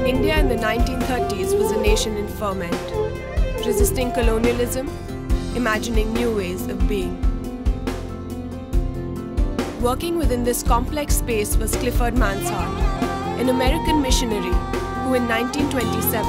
India in the 1930s was a nation in ferment, resisting colonialism, imagining new ways of being. Working within this complex space was Clifford Mansard, an American missionary who in 1927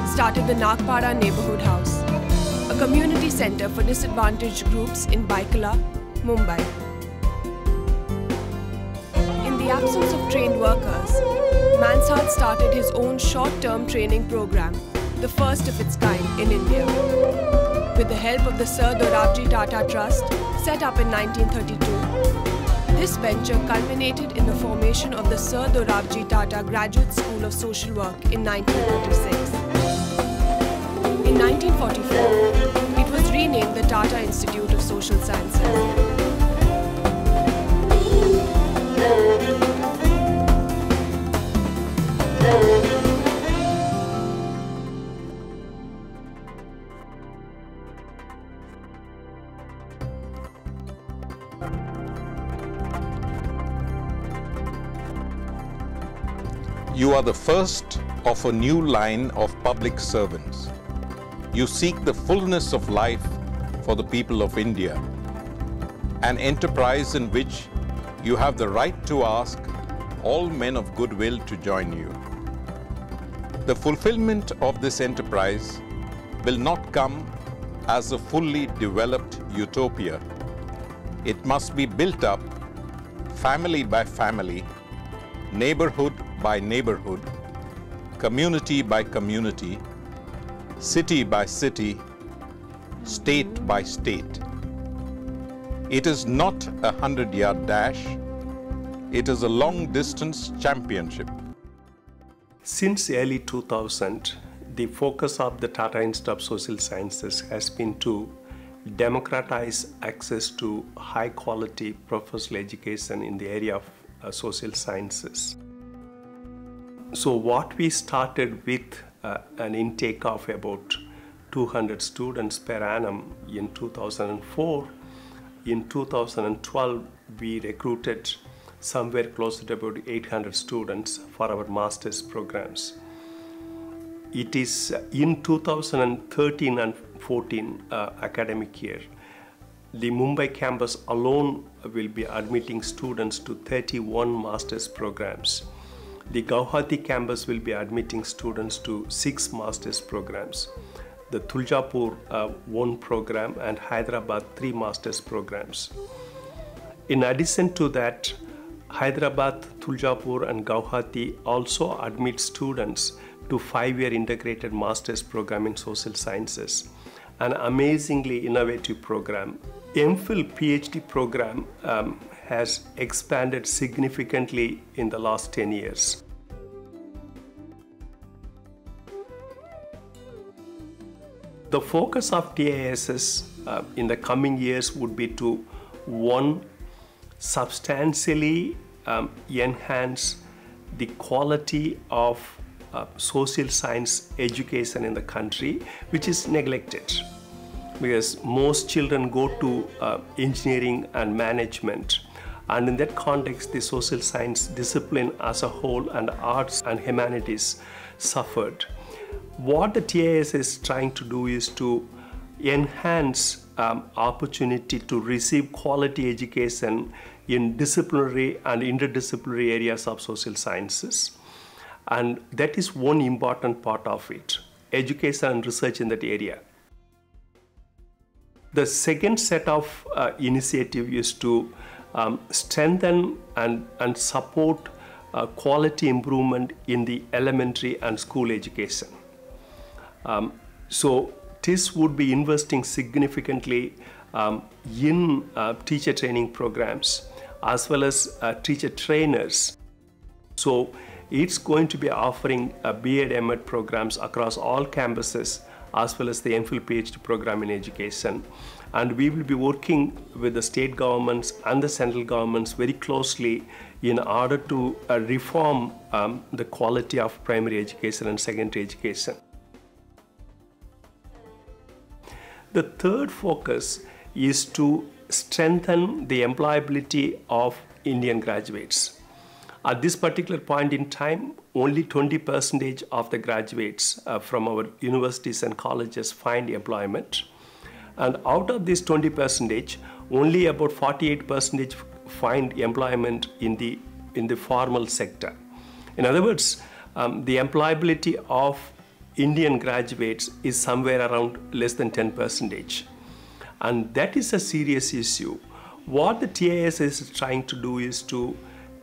started the Nagpara Neighborhood House, a community center for disadvantaged groups in Baikala, Mumbai. In the absence of trained workers, Mansard started his own short-term training program, the first of its kind in India. With the help of the Sir Dorabji Tata Trust, set up in 1932, this venture culminated in the formation of the Sir Dorabji Tata Graduate School of Social Work in 1936. In 1944, it was renamed the Tata Institute of Social Sciences. You are the first of a new line of public servants. You seek the fullness of life for the people of India, an enterprise in which you have the right to ask all men of goodwill to join you. The fulfillment of this enterprise will not come as a fully developed utopia. It must be built up family by family, neighborhood by neighborhood, community by community, city by city, state by state. It is not a 100-yard dash, it is a long-distance championship. Since early 2000, the focus of the Tata Institute of Social Sciences has been to democratize access to high-quality professional education in the area of social sciences. So what we started with an intake of about 200 students per annum in 2004. In 2012, we recruited somewhere close to about 800 students for our master's programs. It is in 2013 and 14 academic year, the Mumbai campus alone will be admitting students to 31 master's programs. The Guwahati campus will be admitting students to 6 master's programs. The Tuljapur 1 program and Hyderabad 3 master's programs. In addition to that, Hyderabad, Tuljapur and Guwahati also admit students to 5-year integrated master's program in social sciences, an amazingly innovative program. MPhil PhD program has expanded significantly in the last 10 years. The focus of TISS in the coming years would be to, one, substantially enhance the quality of social science education in the country, which is neglected. Because most children go to engineering and management, and in that context the social science discipline as a whole and arts and humanities suffered. What the TIS is trying to do is to enhance opportunity to receive quality education in disciplinary and interdisciplinary areas of social sciences, and that is one important part of it, education and research in that area. The second set of initiative is to strengthen and support quality improvement in the elementary and school education. So TISS would be investing significantly in teacher training programs as well as teacher trainers. So it's going to be offering B.Ed. M.Ed. programs across all campuses as well as the MPhil PhD program in education. And we will be working with the state governments and the central governments very closely in order to reform the quality of primary education and secondary education. The third focus is to strengthen the employability of Indian graduates. At this particular point in time, only 20% of the graduates from our universities and colleges find employment. And out of this 20%, only about 48% find employment in the formal sector. In other words, the employability of Indian graduates is somewhere around less than 10%. And that is a serious issue. What the TIS is trying to do is to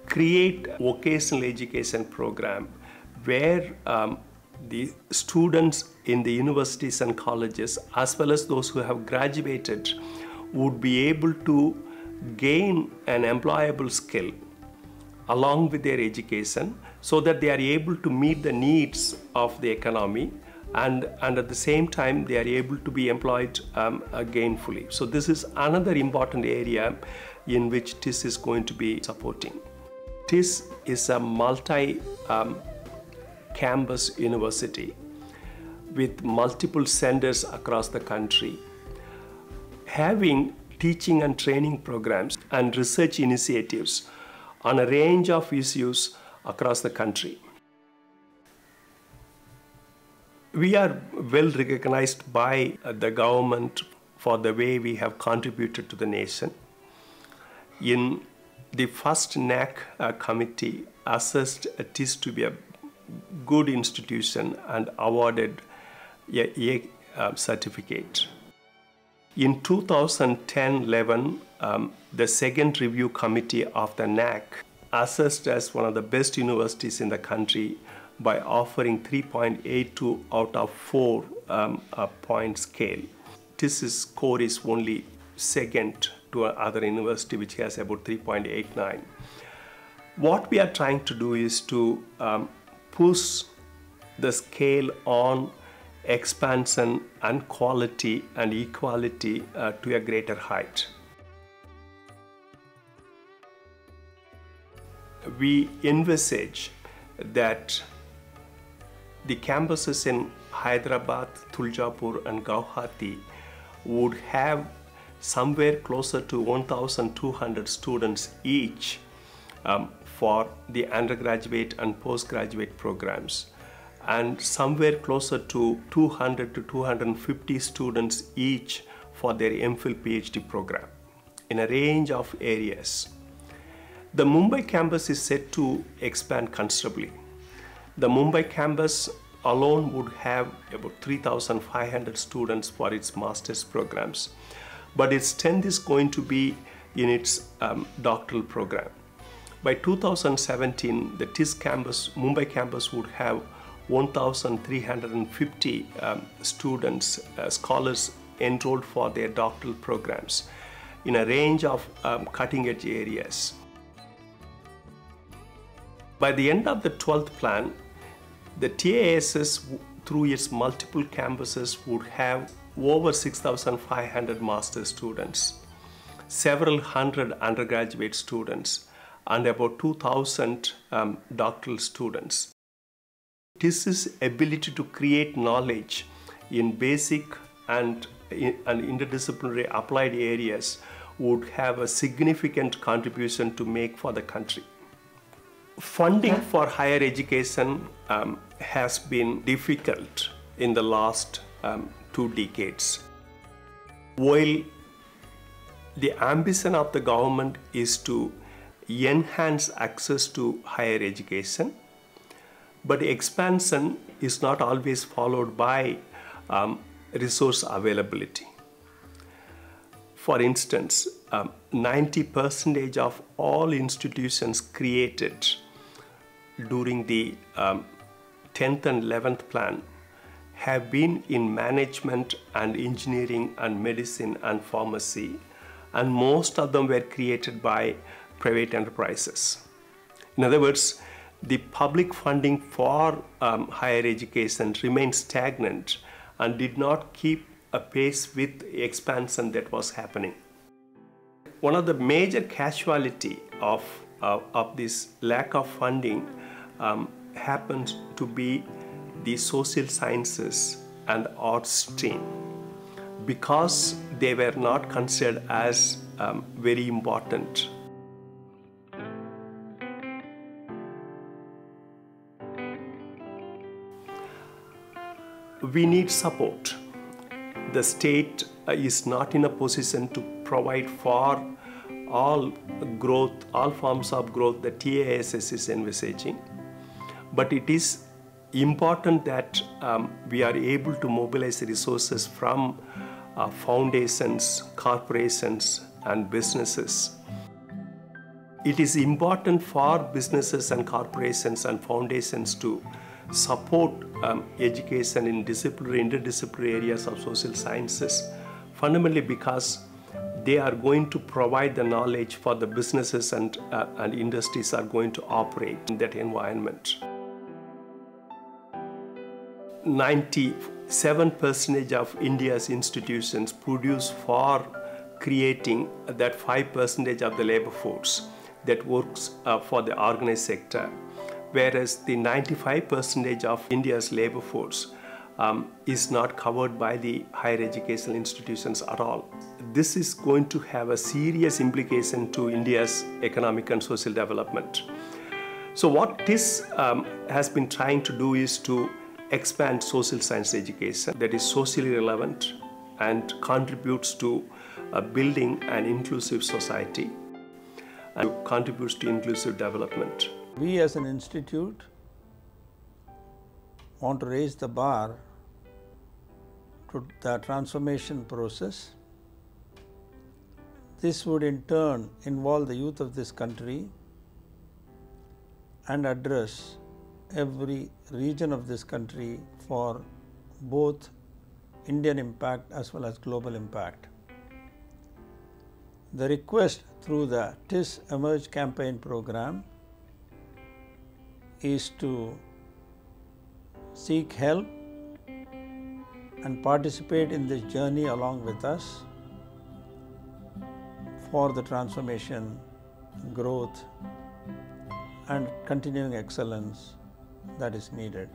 create a vocational education program where the students in the universities and colleges, as well as those who have graduated, would be able to gain an employable skill along with their education so that they are able to meet the needs of the economy and at the same time they are able to be employed gainfully. So this is another important area in which TIS is going to be supporting. TIS is a multi-campus university with multiple centers across the country, having teaching and training programs and research initiatives on a range of issues across the country. We are well recognized by the government for the way we have contributed to the nation. In the first NAC committee assessed TIS to be a good institution and awarded a certificate. In 2010-11, the second review committee of the NAC assessed as one of the best universities in the country by offering 3.82 out of 4 point scale. TIS's score is only second to another university which has about 3.89. What we are trying to do is to push the scale on expansion and quality and equality to a greater height. We envisage that the campuses in Hyderabad, Tuljapur and Guwahati would have somewhere closer to 1,200 students each for the undergraduate and postgraduate programs, and somewhere closer to 200 to 250 students each for their MPhil PhD program in a range of areas. The Mumbai campus is set to expand considerably. The Mumbai campus alone would have about 3,500 students for its master's programs, but its strength is going to be in its doctoral program. By 2017, the TIS campus, Mumbai campus, would have 1,350 students, scholars enrolled for their doctoral programs in a range of cutting-edge areas. By the end of the 12th plan, the TISS, through its multiple campuses, would have over 6,500 master's students, several hundred undergraduate students, and about 2,000 doctoral students. TIS's ability to create knowledge in basic and interdisciplinary applied areas would have a significant contribution to make for the country. Funding for higher education has been difficult in the last 2 decades. While the ambition of the government is to enhance access to higher education, but expansion is not always followed by resource availability. For instance, 90% of all institutions created during the 10th and 11th plan have been in management and engineering and medicine and pharmacy, and most of them were created by private enterprises. In other words, the public funding for higher education remained stagnant and did not keep a pace with the expansion that was happening. One of the major casualty of this lack of funding happens to be the social sciences and arts stream, because they were not considered as very important. we need support. The state is not in a position to provide for all growth, all forms of growth that TASS is envisaging. But it is important that we are able to mobilize resources from foundations, corporations, and businesses. It is important for businesses and corporations and foundations to support education in interdisciplinary areas of social sciences, fundamentally because they are going to provide the knowledge for the businesses and industries are going to operate in that environment. 97% of India's institutions produce for creating that 5% of the labor force that works for the organized sector, whereas the 95% of India's labor force is not covered by the higher educational institutions at all. This is going to have a serious implication to India's economic and social development. So what TISS has been trying to do is to expand social science education that is socially relevant and contributes to building an inclusive society and contributes to inclusive development. We as an institute want to raise the bar to the transformation process. This would in turn involve the youth of this country and address every region of this country for both Indian impact as well as global impact. The request through the TISS Emerge campaign program is to seek help and participate in this journey along with us for the transformation, growth, and continuing excellence that is needed.